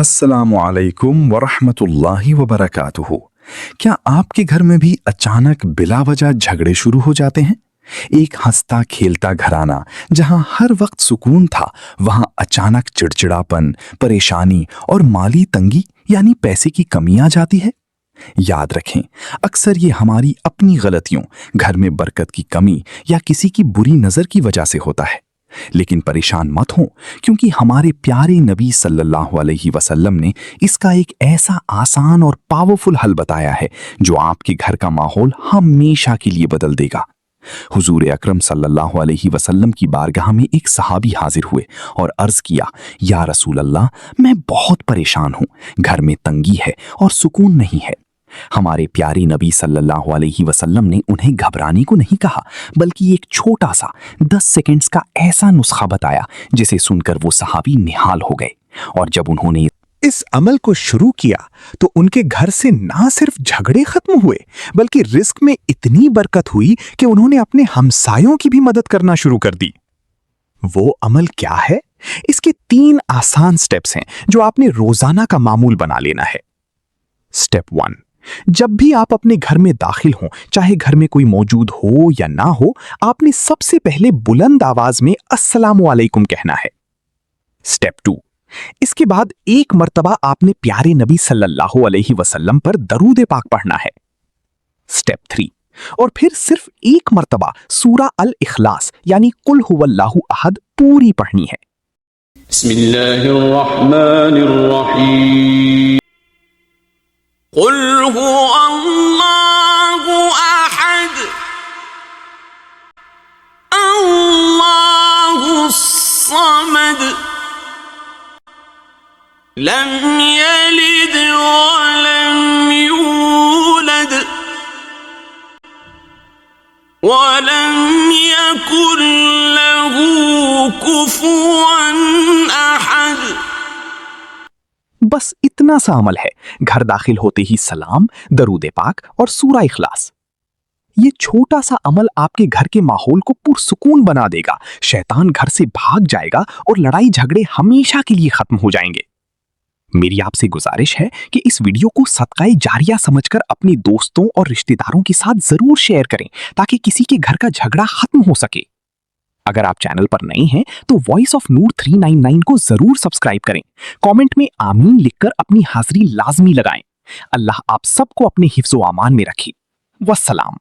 अस्सलामु अलैकुम वरहमतुल्लाहि वबरकातुहू। क्या आपके घर में भी अचानक बिला वजह झगड़े शुरू हो जाते हैं? एक हंसता खेलता घराना जहां हर वक्त सुकून था, वहां अचानक चिड़चिड़ापन, परेशानी और माली तंगी यानी पैसे की कमी आ जाती है। याद रखें, अक्सर ये हमारी अपनी गलतियों, घर में बरकत की कमी या किसी की बुरी नजर की वजह से होता है। लेकिन परेशान मत हो, क्योंकि हमारे प्यारे नबी सल्लल्लाहु अलैहि वसल्लम ने इसका एक ऐसा आसान और पावरफुल हल बताया है जो आपके घर का माहौल हमेशा के लिए बदल देगा। हुजूर अकरम सल्लल्लाहु अलैहि वसल्लम की बारगाह में एक सहाबी हाजिर हुए और अर्ज किया, या रसूल अल्लाह, मैं बहुत परेशान हूँ, घर में तंगी है और सुकून नहीं है। हमारे प्यारे नबी सल्लल्लाहु अलैहि वसल्लम ने उन्हें घबराने को नहीं कहा, बल्कि एक छोटा सा 10 सेकंड्स का ऐसा नुस्खा बताया जिसे सुनकर वो सहाबी निहाल हो गए। और जब उन्होंने इस अमल को शुरू किया तो उनके घर से ना सिर्फ झगड़े खत्म हुए, बल्कि रिस्क में इतनी बरकत हुई कि उन्होंने अपने हमसायों की भी मदद करना शुरू कर दी। वो अमल क्या है? इसके 3 आसान स्टेप्स हैं जो आपने रोजाना का मामूल बना लेना है। स्टेप 1, जब भी आप अपने घर में दाखिल हों, चाहे घर में कोई मौजूद हो या ना हो, आपने सबसे पहले बुलंद आवाज में अस्सलामु अलैकुम कहना है। स्टेप 2, इसके बाद एक मर्तबा आपने प्यारे नबी सल्लल्लाहु अलैहि वसल्लम पर दरूद पाक पढ़ना है। स्टेप 3, और फिर सिर्फ एक मर्तबा सूरा अल इखलास यानी कुल हुवल्लाहु अहद पूरी पढ़नी है। बिस्मिल्लाहिर्रहमानिर्रहीम। कुल हुवल्लाहु अहद अल्लाहुस समद लम यलिद वलम यूलद वलम यकुन लहू कुफुवन अहद। बस इतना सा अमल है। घर दाखिल होते ही सलाम, दरूद पाक और सूरा इखलास। ये छोटा सा अमल आपके घर के माहौल को पुरसुकून बना देगा। शैतान घर से भाग जाएगा और लड़ाई झगड़े हमेशा के लिए खत्म हो जाएंगे। मेरी आपसे गुजारिश है कि इस वीडियो को सदकाए जारिया समझकर अपने दोस्तों और रिश्तेदारों के साथ जरूर शेयर करें, ताकि किसी के घर का झगड़ा खत्म हो सके। अगर आप चैनल पर नए हैं तो वॉइस ऑफ नूर 399 को जरूर सब्सक्राइब करें। कमेंट में आमीन लिखकर अपनी हाजिरी लाजमी लगाएं। अल्लाह आप सबको अपने हिफ्ज़ो अमान में रखे। वस्सलाम।